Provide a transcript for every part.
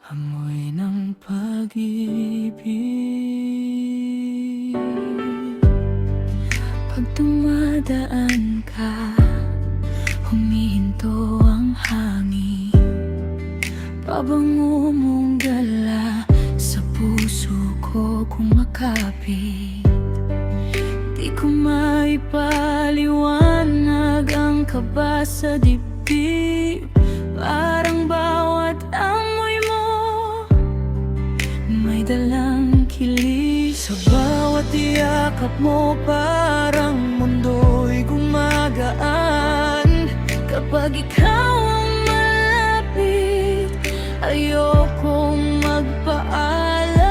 Amoy ng pag-ibig. Pag dumadaan ka, humihinto ang hangin. Pabango mong dala sa puso ko kumakapit. Di ko maipaliwanag ang kaba sa dibdib. Parang bawat amoy mo may dalang kilig. Sa bawat yakap mo parang mundo'y gumagaan. Kapag ikaw ang malapit, ayokong magpaalam.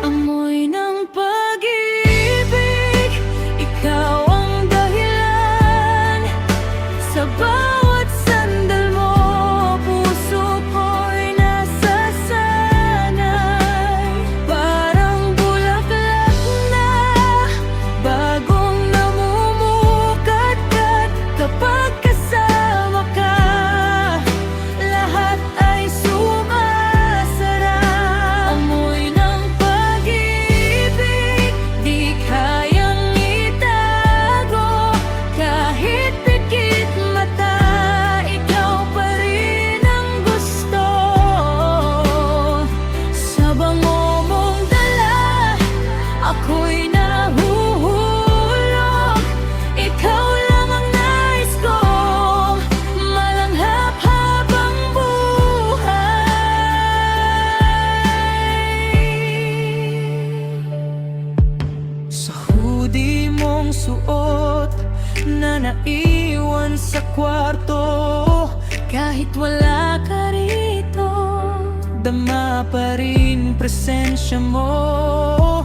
Amoy ng pag-ibig, ikaw ang dahilan. Sa bawat sandal mo, puso ko'y nasasanay. Parang bulaklak na bagong namumukadkad. Kapag kasama ka, lahat ay sumasarap. Amoy ng pag-ibig, di kayang itago. Kahit pikit mata, ikaw pa rin ang gusto. Sa bango mong dala, ako'y nahuhulog. Ikaw lang ang nais kong malanghap habang buhay. Sa hoodie mong suot na naiwan sa kwarto, kahit wala ka rito, dama pa rin presensya mo.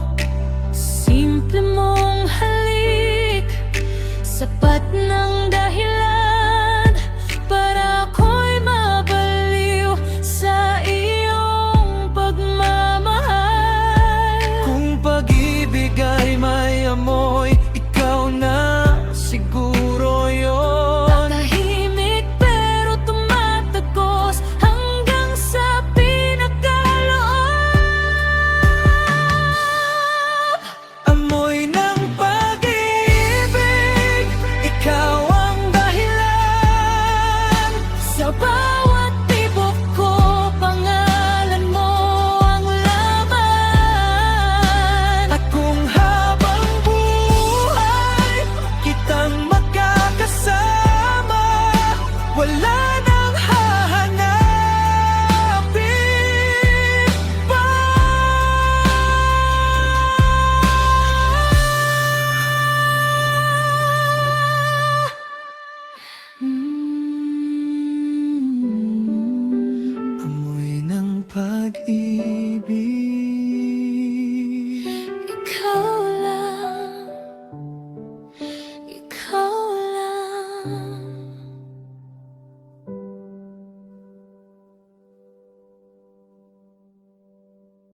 Simple mong halik, sapat ng dahilan para ako'y mabaliw sa iyong pagmamahal. Kung pag-ibig ay may amoy, ikaw na siguro yun. Tatahimik pero tumatagos hanggang sa pinakaloob. Amoy ng pag-ibig, ikaw ang dahilan. Sa bawat tibok ko, pangalan mo ang laman. At kung habang buhay kitang magkakasama, wala